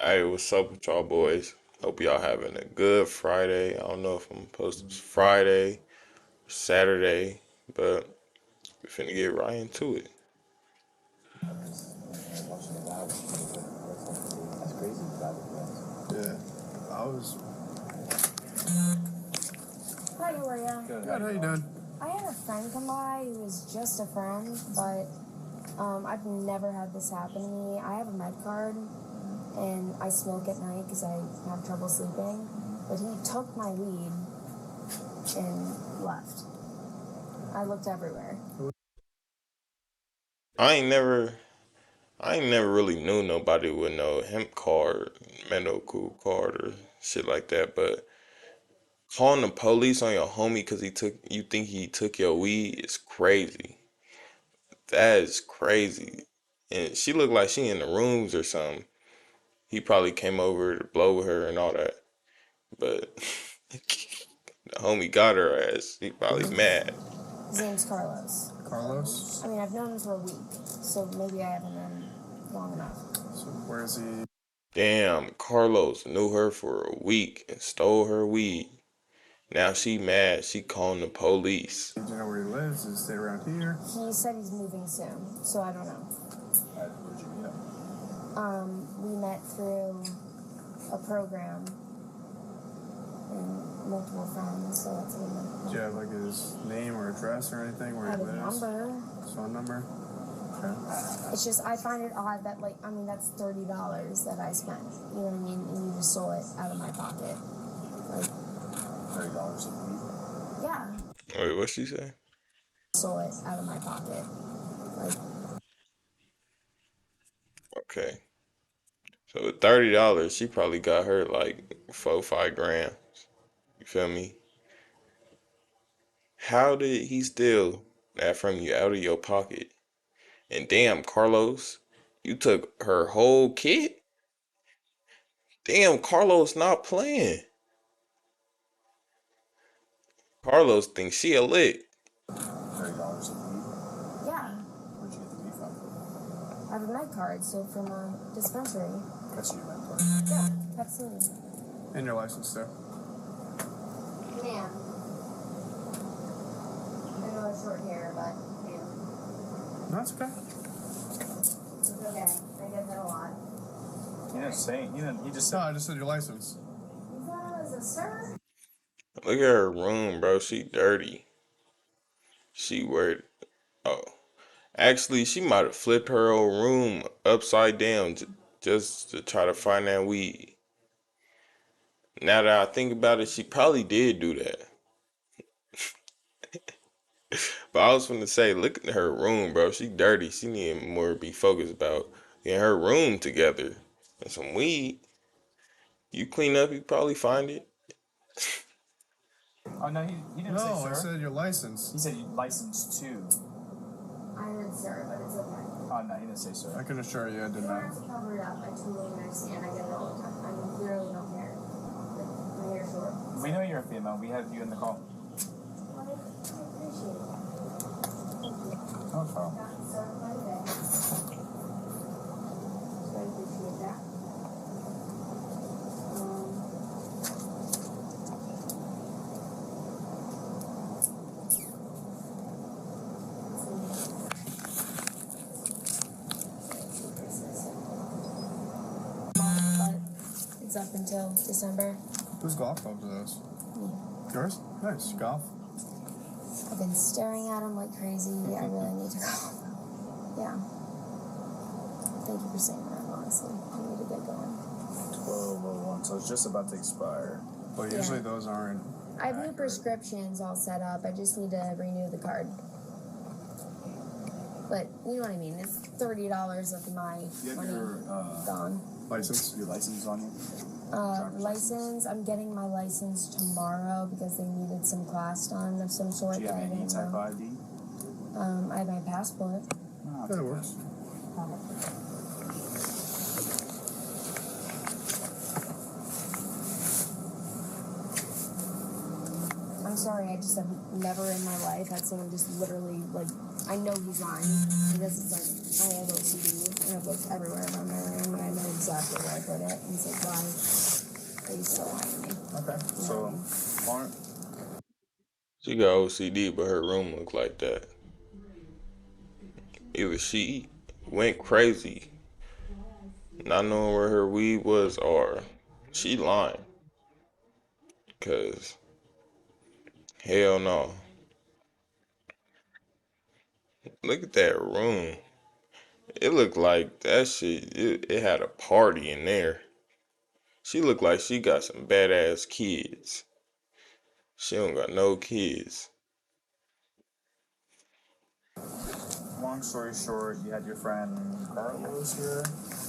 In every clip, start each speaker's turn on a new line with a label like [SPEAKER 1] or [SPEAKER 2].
[SPEAKER 1] Hey, what's up with y'all boys? Hope y'all having a good Friday. I don't know if I'm posting Friday, Saturday, but we finna get right into it.
[SPEAKER 2] That's crazy.
[SPEAKER 3] Yeah, I was
[SPEAKER 4] Hi, how are ya?
[SPEAKER 3] good. How you doing?
[SPEAKER 4] I had a friend come by who was just a friend, but I've never had this happen to me. I have a med card, and I smoke at night because I have trouble sleeping. But he took my weed and left. I looked everywhere.
[SPEAKER 1] I ain't never, I ain't never really knew nobody with no hemp card, medical card, or shit like that. But calling the police on your homie because you think he took your weed is crazy. That is crazy. And she looked like she in the rooms or something. He probably came over to blow with her and all that. But the homie got her ass. He probably mad.
[SPEAKER 4] His name's Carlos.
[SPEAKER 3] Carlos?
[SPEAKER 4] I mean, I've known him for a week, so maybe I haven't known him long enough.
[SPEAKER 3] So where is he?
[SPEAKER 1] Damn, Carlos knew her for a week and stole her weed. Now she mad. She calling the police.
[SPEAKER 3] Do you know where he lives? Does he stay around here?
[SPEAKER 4] He said he's moving soon, so I don't know.
[SPEAKER 2] Where'd you meet him?
[SPEAKER 4] We met through a program and multiple friends, so that's what
[SPEAKER 3] Do you have like his name or address or anything
[SPEAKER 4] I
[SPEAKER 3] where
[SPEAKER 4] have
[SPEAKER 3] he
[SPEAKER 4] his
[SPEAKER 3] lives?
[SPEAKER 4] number.
[SPEAKER 3] His phone number? Okay.
[SPEAKER 4] It's just, I find it odd that, like, I mean, that's $30 that I spent, you know what I mean? And you just stole it out of my pocket. Like,
[SPEAKER 2] $30 a week.
[SPEAKER 4] yeah,
[SPEAKER 1] Wait, what she say?
[SPEAKER 4] stole it out of my pocket. Like,
[SPEAKER 1] Okay. So with $30, she probably got her like 4, 5 grams. You feel me? How did he steal that from you out of your pocket? And damn, Carlos, you took her whole kit? Damn, Carlos not playing. Carlos thinks she a lick.
[SPEAKER 2] $30 a week.
[SPEAKER 4] yeah,
[SPEAKER 2] Where'd you get the weed from?
[SPEAKER 4] I have a med card, so from a dispensary.
[SPEAKER 2] That's your mentor.
[SPEAKER 4] Yeah, absolutely.
[SPEAKER 3] And your license too.
[SPEAKER 4] Man. I know it's short hair, but, man,
[SPEAKER 3] No, it's okay.
[SPEAKER 4] it's okay. I get that a lot.
[SPEAKER 2] He didn't say. He just
[SPEAKER 3] No,
[SPEAKER 2] said.
[SPEAKER 3] I just said your license.
[SPEAKER 4] You thought I was a sir?
[SPEAKER 1] Look at her room, bro. She dirty. She worried. Oh, actually, she might have flipped her old room upside down just to try to find that weed. Now that I think about it, she probably did do that. But I was gonna say, look at her room, bro. She dirty. She need more to be focused about getting her room together. And some weed. You clean up, you probably find it.
[SPEAKER 2] Oh no, he didn't
[SPEAKER 3] No,
[SPEAKER 2] say
[SPEAKER 3] I
[SPEAKER 2] sir.
[SPEAKER 3] said your license.
[SPEAKER 2] He said you licensed too.
[SPEAKER 4] I heard sir, but it's okay.
[SPEAKER 2] Oh no, he didn't say
[SPEAKER 3] I
[SPEAKER 2] sir.
[SPEAKER 3] can assure you I
[SPEAKER 4] You
[SPEAKER 3] did
[SPEAKER 4] don't
[SPEAKER 3] not.
[SPEAKER 4] have to cover it up. I totally understand. I get it all the time. I literally don't care. Like, my hair's short.
[SPEAKER 2] We know you're a female. We have you in the call.
[SPEAKER 4] Well, I appreciate it. Thank you.
[SPEAKER 2] No problem.
[SPEAKER 4] Got me started my day. So I appreciate that. But it's up until December.
[SPEAKER 3] Whose golf clubs are those?
[SPEAKER 4] Me.
[SPEAKER 3] Yours? Nice. Golf?
[SPEAKER 4] I've been staring at him like crazy. I really need to go. Yeah. Thank you for saying that, honestly. I need to get going.
[SPEAKER 2] 1201. So it's just about to expire.
[SPEAKER 3] But usually those aren't.
[SPEAKER 4] I have new
[SPEAKER 3] accurate.
[SPEAKER 4] prescriptions all set up. I just need to renew the card. But you know what I mean. It's $30 of my
[SPEAKER 2] You have
[SPEAKER 4] money
[SPEAKER 2] your
[SPEAKER 4] gone.
[SPEAKER 3] License?
[SPEAKER 2] your license on you. Driver's
[SPEAKER 4] License. I'm getting my license tomorrow because they needed some class done of some sort.
[SPEAKER 2] Do you have
[SPEAKER 4] that I
[SPEAKER 2] any
[SPEAKER 4] didn't
[SPEAKER 2] type
[SPEAKER 4] know.
[SPEAKER 2] ID?
[SPEAKER 4] I have my passport.
[SPEAKER 2] No,
[SPEAKER 3] That works.
[SPEAKER 4] I'm sorry, I just have never in my life had someone just literally, like, I know he's lying because it's like, I have OCD And I've looked everywhere in my room, and I know exactly where I put it. And it's like, why are you still lying to me?
[SPEAKER 2] Okay. So, Lauren,
[SPEAKER 1] She got OCD, but her room looked like that. Either she went crazy, not knowing where her weed was, or she lying. Cause hell no. Look at that room. It looked like that shit. It had a party in there. She looked like she got some badass kids. She don't got no kids.
[SPEAKER 2] long story short, you had your friend Carlos here.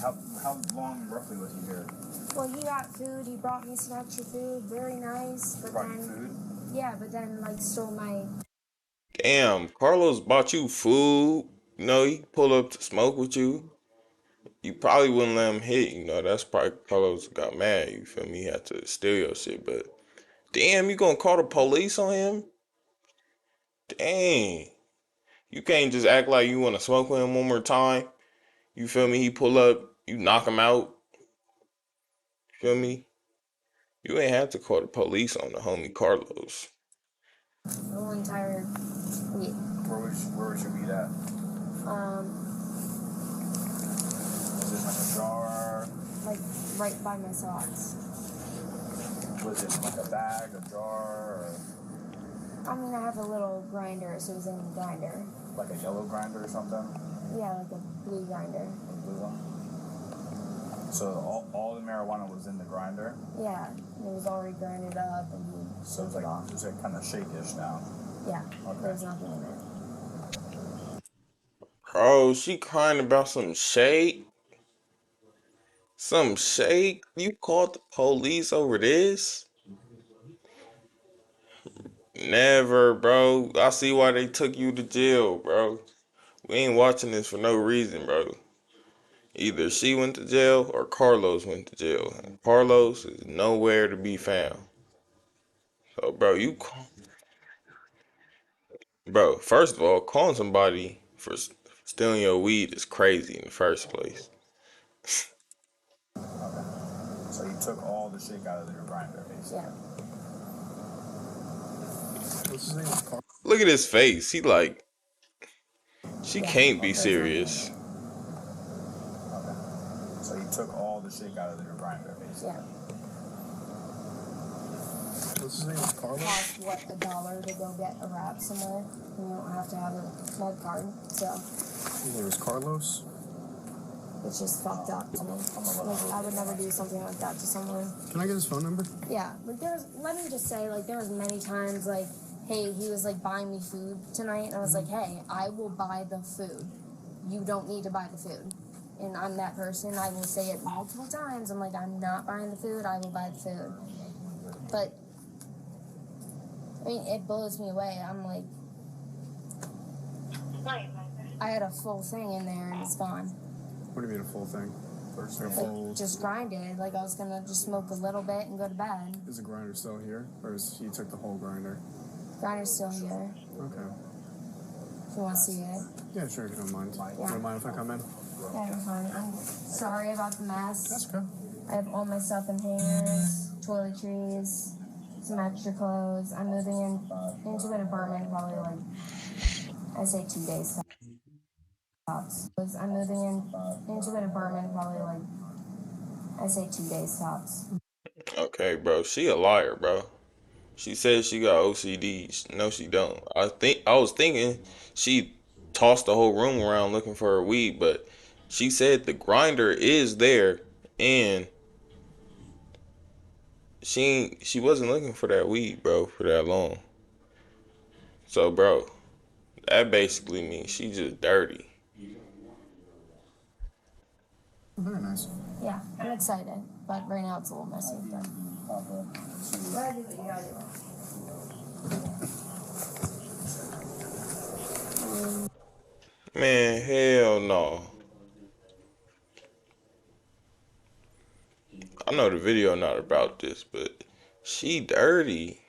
[SPEAKER 2] How long roughly was he here?
[SPEAKER 4] Well, he got food. He brought me some extra food. Very nice. But
[SPEAKER 2] Brought you
[SPEAKER 4] then,
[SPEAKER 2] food?
[SPEAKER 4] yeah, but then like stole my.
[SPEAKER 1] Damn, Carlos bought you food. You know, he pull up to smoke with you. You probably wouldn't let him hit. You know, that's probably Carlos got mad. You feel me? He had to steal your shit. But damn, you gonna call the police on him? Dang. You can't just act like you want to smoke with him one more time. You feel me? He pull up, you knock him out. You feel me? You ain't have to call the police on the homie Carlos.
[SPEAKER 4] The whole entire week.
[SPEAKER 2] Where was your weed at? Was it like a jar?
[SPEAKER 4] Like right by my socks.
[SPEAKER 2] Was it like a bag, a jar, or
[SPEAKER 4] I mean, I have a little grinder, so it was in the grinder.
[SPEAKER 2] like a yellow grinder or something?
[SPEAKER 4] Yeah, like a blue grinder.
[SPEAKER 2] A blue one? So all the marijuana was in the grinder?
[SPEAKER 4] Yeah, it was already grinded up, and he
[SPEAKER 2] So
[SPEAKER 4] took it off.
[SPEAKER 2] it's like kind of shake-ish now.
[SPEAKER 4] Yeah,
[SPEAKER 2] Okay.
[SPEAKER 4] there's nothing in it.
[SPEAKER 1] Bro, she crying about some shade. Some shade? You called the police over this? Never, bro. I see why they took you to jail, bro. We ain't watching this for no reason, bro. Either she went to jail or Carlos went to jail. And Carlos is nowhere to be found. So, bro, bro, first of all, calling somebody for stealing your weed is crazy in the first place.
[SPEAKER 2] Okay. So you took all the shake out of your grinder, basically.
[SPEAKER 4] Yeah.
[SPEAKER 3] What's his name?
[SPEAKER 1] Look at his face. He like, she
[SPEAKER 4] Yeah.
[SPEAKER 1] can't be
[SPEAKER 4] There's nothing in
[SPEAKER 1] serious.
[SPEAKER 4] it.
[SPEAKER 2] Okay. So you took all the shake out of your grinder, basically.
[SPEAKER 4] Yeah.
[SPEAKER 3] What's his name? Carlos?
[SPEAKER 4] Cost what, $1 to go get a wrap somewhere? And you don't have to have a med card, so
[SPEAKER 3] His name is Carlos.
[SPEAKER 4] it's just fucked up to me. Like, I would never do something like that to someone.
[SPEAKER 3] Can I get his phone number?
[SPEAKER 4] Yeah, like let me just say, like, there was many times, like, hey, he was, like, buying me food tonight, and I was like, hey, I will buy the food. You don't need to buy the food. And I'm that person. I will say it multiple times. I'm like, I'm not buying the food. I will buy the food. But, I mean, it blows me away. I'm like, I had a full thing in there, and it's gone.
[SPEAKER 3] What do you mean a full thing?
[SPEAKER 2] First
[SPEAKER 3] Like a
[SPEAKER 2] thing.
[SPEAKER 3] full.
[SPEAKER 4] Just grinded. Like, I was gonna just smoke a little bit and go to bed.
[SPEAKER 3] Is the grinder still here, or is he took the whole grinder?
[SPEAKER 4] Grinder's still here.
[SPEAKER 3] Okay.
[SPEAKER 4] If you want to see it.
[SPEAKER 3] Yeah, sure. If you don't mind.
[SPEAKER 4] Yeah.
[SPEAKER 3] You don't mind if I come in?
[SPEAKER 4] Yeah, you're fine. I'm sorry about the mess.
[SPEAKER 3] That's okay.
[SPEAKER 4] I have all my stuff in hangers, toiletries, some extra clothes. I'm moving into an apartment probably like, I say 2 days tops. I'm moving into an apartment probably like, I say 2 days tops.
[SPEAKER 1] Okay, bro, she a liar, bro. She says she got OCD. No, she don't. I was thinking she tossed the whole room around looking for her weed, but she said the grinder is there, and she wasn't looking for that weed, bro, for that long. So, bro, that basically means she just dirty.
[SPEAKER 3] Very nice.
[SPEAKER 4] Yeah, I'm excited, but right now it's a little messy. But...
[SPEAKER 1] Man, hell no. I know the video not about this, but she dirty.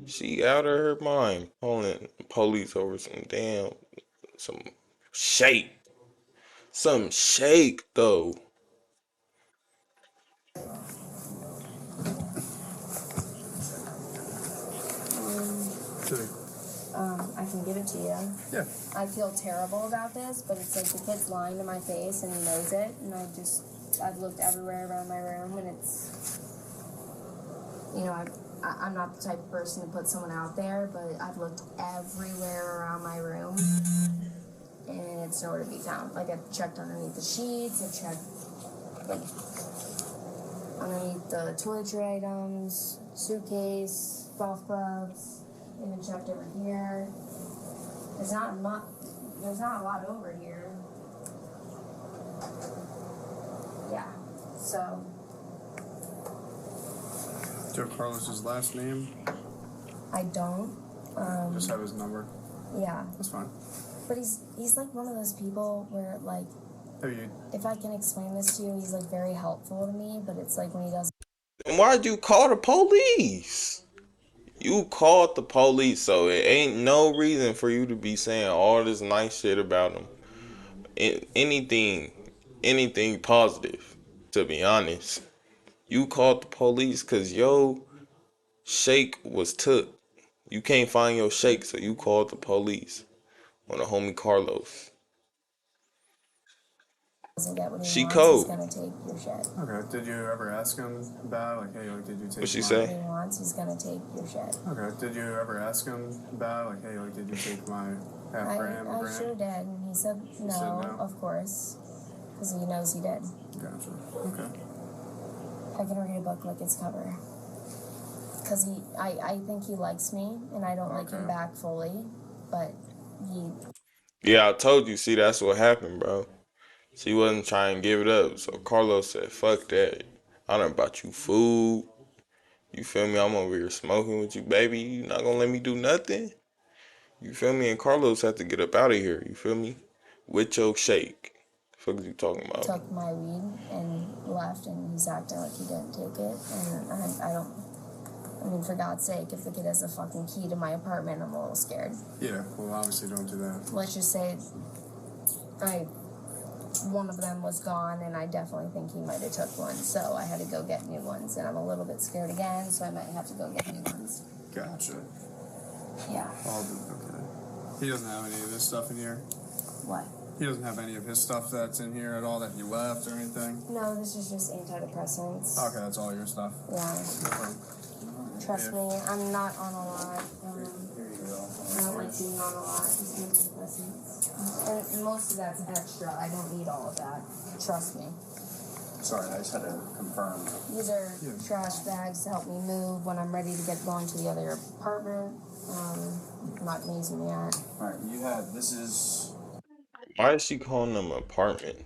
[SPEAKER 1] She out of her mind calling police over some damn some shape. Some shake though.
[SPEAKER 3] Should
[SPEAKER 4] I can give it to you.
[SPEAKER 3] Yeah.
[SPEAKER 4] I feel terrible about this, but it's like the kid's lying to my face and he knows it, and I've looked everywhere around my room, and it's, you know, I'm not the type of person to put someone out there, but I've looked everywhere around my room, and it's nowhere to be found. Like, I've checked underneath the sheets, I've checked, like, underneath the toiletry items, suitcase, golf clubs, even checked over here. There's not a lot over here. Yeah, so.
[SPEAKER 3] Do you have Carlos's last name?
[SPEAKER 4] I don't.
[SPEAKER 3] Just have his number.
[SPEAKER 4] Yeah.
[SPEAKER 3] That's fine.
[SPEAKER 4] But he's like one of those people where, like,
[SPEAKER 3] Hey,
[SPEAKER 4] if I can explain this to you, he's like very helpful to me, but it's like when he does.
[SPEAKER 1] And why'd you call the police? You called the police, so it ain't no reason for you to be saying all this nice shit about him. Anything positive, to be honest. You called the police because your shake was took. You can't find your shake, so you called the police on the homie Carlos.
[SPEAKER 4] Doesn't get what he
[SPEAKER 1] She
[SPEAKER 4] wants, he's
[SPEAKER 1] cold.
[SPEAKER 4] gonna take your shit.
[SPEAKER 3] okay. Did you ever ask him about, like, hey, like, did you take
[SPEAKER 1] What she
[SPEAKER 3] my...
[SPEAKER 1] say?
[SPEAKER 4] What he wants, he's gonna take your shit.
[SPEAKER 3] Okay. Did you ever ask him about, like, hey, like, did you take my half gram, a
[SPEAKER 4] I
[SPEAKER 3] gram?
[SPEAKER 4] sure did, and he said no,
[SPEAKER 3] said no?
[SPEAKER 4] of course, because he knows he did.
[SPEAKER 3] Gotcha. Okay.
[SPEAKER 4] I can read a book like its cover. Because I think he likes me, and I don't like him
[SPEAKER 3] Okay.
[SPEAKER 4] back fully, but he.
[SPEAKER 1] Yeah, I told you. See, that's what happened, bro. She wasn't trying to give it up, so Carlos said, "Fuck that. I done bought you food. You feel me? I'm over here smoking with you, baby. You not gonna let me do nothing? You feel me?" And Carlos had to get up out of here. You feel me? With your shake. Fuck is you talking about?
[SPEAKER 4] Took my weed and left, and he's acting like he didn't take it, and I don't. I mean, for God's sake, if the kid has a fucking key to my apartment, I'm a little scared.
[SPEAKER 3] Yeah, well, obviously don't do that.
[SPEAKER 4] Let's just say, one of them was gone, and I definitely think he might have took one, so I had to go get new ones, and I'm a little bit scared again, so I might have to go get new ones.
[SPEAKER 3] Gotcha.
[SPEAKER 4] Yeah.
[SPEAKER 3] Okay. He doesn't have any of this stuff in here?
[SPEAKER 4] What?
[SPEAKER 3] He doesn't have any of his stuff that's in here at all that he left or anything?
[SPEAKER 4] No, this is just antidepressants.
[SPEAKER 3] Okay, that's all your stuff.
[SPEAKER 4] Yeah. Trust me, I'm not on a lot. I don't like being on a lot. Just antidepressants. And most of that's extra. I don't need all of that. Trust me.
[SPEAKER 2] Sorry, I just had to confirm.
[SPEAKER 4] These are trash bags to help me move when I'm ready to get going to the other apartment. I'm not using them yet.
[SPEAKER 2] Alright, you had, this is,
[SPEAKER 1] Why is she calling them apartment?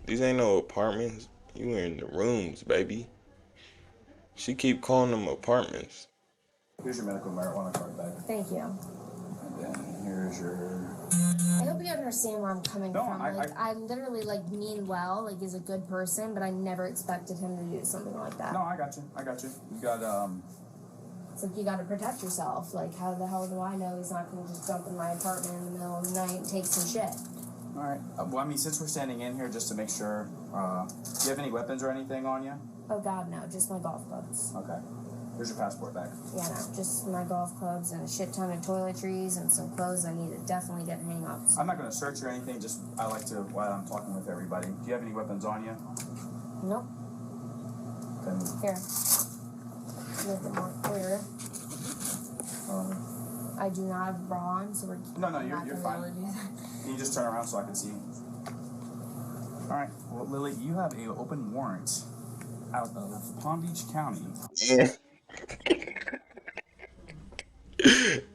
[SPEAKER 1] These ain't no apartments. You in the rooms, baby. She keep calling them apartments.
[SPEAKER 2] here's your medical marijuana card back.
[SPEAKER 4] Thank you.
[SPEAKER 2] And then here's your,
[SPEAKER 4] I hope you understand where I'm coming
[SPEAKER 2] No,
[SPEAKER 4] from. I literally mean well, he's a good person, but I never expected him to do something like that.
[SPEAKER 2] no, I got you. You got,
[SPEAKER 4] It's like you gotta protect yourself. Like, how the hell do I know he's not gonna just jump in my apartment in the middle of the night and take some shit?
[SPEAKER 2] alright. Well, I mean, since we're standing in here, just to make sure, do you have any weapons or anything on you?
[SPEAKER 4] Oh God, no, just my golf clubs.
[SPEAKER 2] Okay. Here's your passport back.
[SPEAKER 4] Yeah, no, just my golf clubs and a shit ton of toiletries and some clothes I need to definitely get hang-ups.
[SPEAKER 2] I'm not going to search or anything, just I like to, while I'm talking with everybody. Do you have any weapons on you?
[SPEAKER 4] Nope.
[SPEAKER 2] Then,
[SPEAKER 4] Here. Make it more clear. I do not have a bra on, so we're
[SPEAKER 2] No,
[SPEAKER 4] not
[SPEAKER 2] you're
[SPEAKER 4] gonna be
[SPEAKER 2] fine.
[SPEAKER 4] able to do that.
[SPEAKER 2] Can you just turn around so I can see? Alright, well, Lily, you have an open warrant out of Palm Beach County.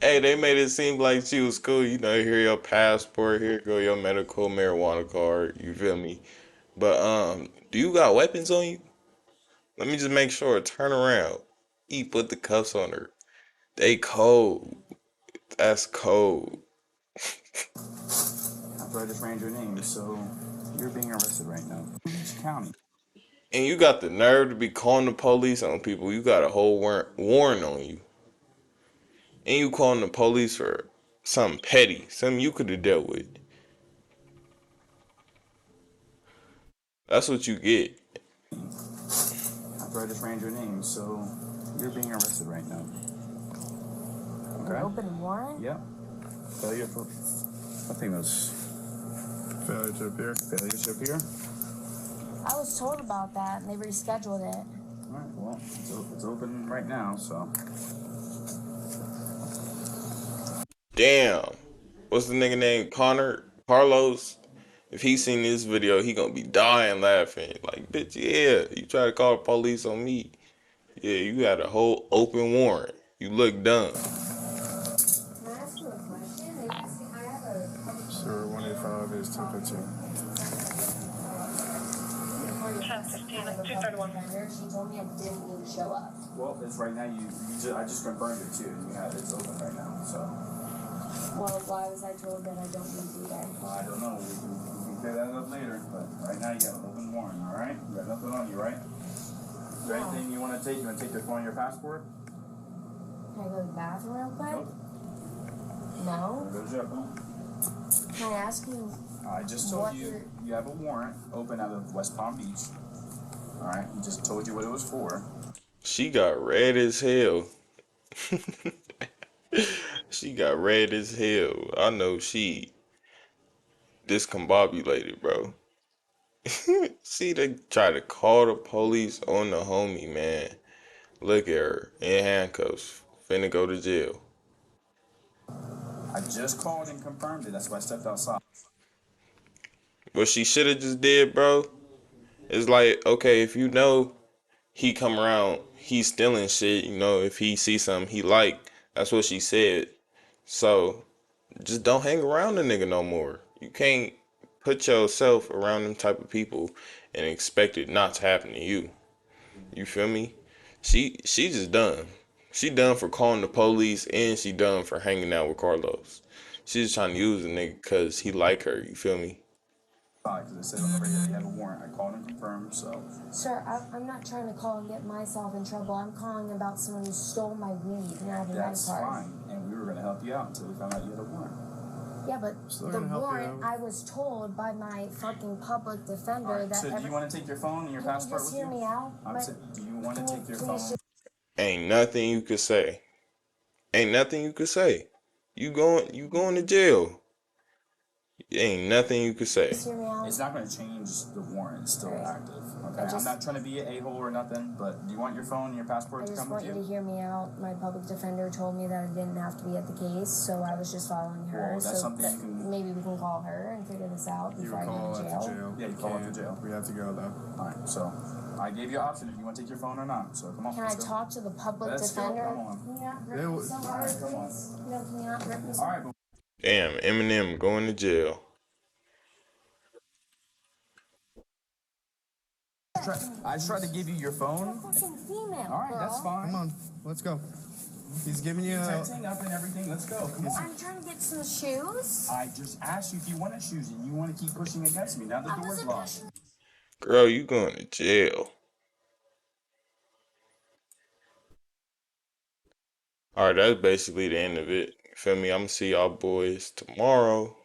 [SPEAKER 1] Hey, they made it seem like she was cool. You know, here your passport, here go your medical marijuana card. You feel me? But do you got weapons on you? Let me just make sure. Turn around. He put the cuffs on her. They cold. That's cold.
[SPEAKER 2] After I just ran your name, so you're being arrested right now. Palm Beach County.
[SPEAKER 1] And you got the nerve to be calling the police on people. You got a whole warrant on you. And you calling the police for something petty. Something you could have dealt with. That's what you get.
[SPEAKER 2] After I just ran your name, so you're being arrested right now.
[SPEAKER 4] An
[SPEAKER 2] Okay?
[SPEAKER 4] open warrant?
[SPEAKER 2] Yep. Failure for. I think it was
[SPEAKER 3] Failure to appear.
[SPEAKER 2] failure to appear.
[SPEAKER 4] I was told about that and they rescheduled it.
[SPEAKER 2] Alright, well, it's open right now, so.
[SPEAKER 1] Damn. What's the nigga name? Connor? Carlos? If he seen this video, he gonna be dying laughing. Like, bitch, yeah, you try to call the police on me. Yeah, you had a whole open warrant. You look dumb.
[SPEAKER 4] Can I ask you a question? I have a
[SPEAKER 3] Sir, 185 is 215.
[SPEAKER 4] She told me I didn't need to show up.
[SPEAKER 2] Well, it's right now. I just confirmed it too, and you have it's open right now. So
[SPEAKER 4] Well, why was I told that I don't need to be there?
[SPEAKER 2] I don't know. We can clear that up later, but right now you got an open warrant. All right, you got nothing on you, right? Is there anything you want to take? You want to take your phone, and your passport?
[SPEAKER 4] Can I go to the bathroom real quick?
[SPEAKER 2] Nope.
[SPEAKER 4] No?
[SPEAKER 2] There goes your phone.
[SPEAKER 4] Can I ask you?
[SPEAKER 2] I just told
[SPEAKER 4] What
[SPEAKER 2] you
[SPEAKER 4] you're-
[SPEAKER 2] you have a warrant open out of West Palm Beach. All right, he just told you what it was for.
[SPEAKER 1] She got red as hell. She got red as hell. I know she discombobulated, bro. See, they try to call the police on the homie, man. Look at her in handcuffs, finna go to jail.
[SPEAKER 2] I just called and confirmed it. That's why I stepped outside.
[SPEAKER 1] What she should have just did, bro, is like, okay, if you know he come around, he's stealing shit, you know, if he see something he like, that's what she said. So just don't hang around the nigga no more. You can't put yourself around them type of people and expect it not to happen to you. You feel me? She just done. She done for calling the police and she done for hanging out with Carlos. She's just trying to use the nigga because he like her. You feel me?
[SPEAKER 2] Because it said on the radio you have a warrant. I called and confirmed, so.
[SPEAKER 4] Sir, I'm not trying to call and get myself in trouble. I'm calling about someone who stole my weed and I have a red
[SPEAKER 2] That's
[SPEAKER 4] card.
[SPEAKER 2] fine, and we were going to help you out until we found out you had a warrant.
[SPEAKER 4] Yeah, but
[SPEAKER 3] Still
[SPEAKER 4] the
[SPEAKER 3] gonna help you
[SPEAKER 4] warrant,
[SPEAKER 3] out.
[SPEAKER 4] I was told by my fucking public defender
[SPEAKER 2] Alright,
[SPEAKER 4] that
[SPEAKER 2] so do you want to take your phone and your
[SPEAKER 4] Can you
[SPEAKER 2] passport
[SPEAKER 4] just
[SPEAKER 2] with
[SPEAKER 4] hear
[SPEAKER 2] you?
[SPEAKER 4] me out?
[SPEAKER 2] I'm saying, do you want to
[SPEAKER 4] Can you
[SPEAKER 2] take your
[SPEAKER 4] please
[SPEAKER 2] phone?
[SPEAKER 4] just-
[SPEAKER 1] Ain't nothing you could say. Ain't nothing you could say. You going to jail. Ain't nothing you could say.
[SPEAKER 4] hear me out?
[SPEAKER 2] It's not going to change the warrant. It's still
[SPEAKER 4] Alright.
[SPEAKER 2] active. Okay,
[SPEAKER 4] I just-
[SPEAKER 2] I'm not trying to be an a-hole or nothing, but do you want your phone and your passport
[SPEAKER 4] I
[SPEAKER 2] to
[SPEAKER 4] just
[SPEAKER 2] come
[SPEAKER 4] want
[SPEAKER 2] with
[SPEAKER 4] you to
[SPEAKER 2] you?
[SPEAKER 4] hear me out. My public defender told me that I didn't have to be at the case, so I was just following her.
[SPEAKER 2] Well, that's
[SPEAKER 4] so
[SPEAKER 2] something
[SPEAKER 4] that
[SPEAKER 2] you can-
[SPEAKER 4] maybe we can call her and figure this out
[SPEAKER 3] You
[SPEAKER 4] before I
[SPEAKER 3] would
[SPEAKER 4] go
[SPEAKER 3] call
[SPEAKER 4] to
[SPEAKER 3] at
[SPEAKER 4] jail.
[SPEAKER 3] the jail.
[SPEAKER 2] Yeah, you call at the
[SPEAKER 3] can't.
[SPEAKER 2] jail.
[SPEAKER 3] We have to go, though.
[SPEAKER 2] Alright, so I gave you an option if you want to take your phone or not. So come on,
[SPEAKER 4] Can I
[SPEAKER 2] let's go.
[SPEAKER 4] talk to the public
[SPEAKER 2] Let's go,
[SPEAKER 4] defender?
[SPEAKER 2] come on.
[SPEAKER 4] Can you not rip
[SPEAKER 3] They
[SPEAKER 4] me
[SPEAKER 3] would-
[SPEAKER 4] so hard,
[SPEAKER 2] Alright, come on.
[SPEAKER 4] please? No, can you not rip me so
[SPEAKER 2] Alright, but
[SPEAKER 1] Damn, Eminem going to jail.
[SPEAKER 2] I just tried to give you your
[SPEAKER 4] You're a
[SPEAKER 2] phone.
[SPEAKER 4] fucking female,
[SPEAKER 2] Alright,
[SPEAKER 4] girl.
[SPEAKER 2] that's fine.
[SPEAKER 3] Come on, let's go. He's giving you a...
[SPEAKER 2] Texting up and everything. Let's go. Come on.
[SPEAKER 4] I'm trying to get some shoes.
[SPEAKER 2] I just asked you if you wanted shoes and you want to keep pushing against me. Now the
[SPEAKER 4] I
[SPEAKER 2] door's
[SPEAKER 4] wasn't
[SPEAKER 2] locked.
[SPEAKER 1] Girl, you going to jail. Alright, that's basically the end of it. You feel me? I'm gonna see y'all boys tomorrow.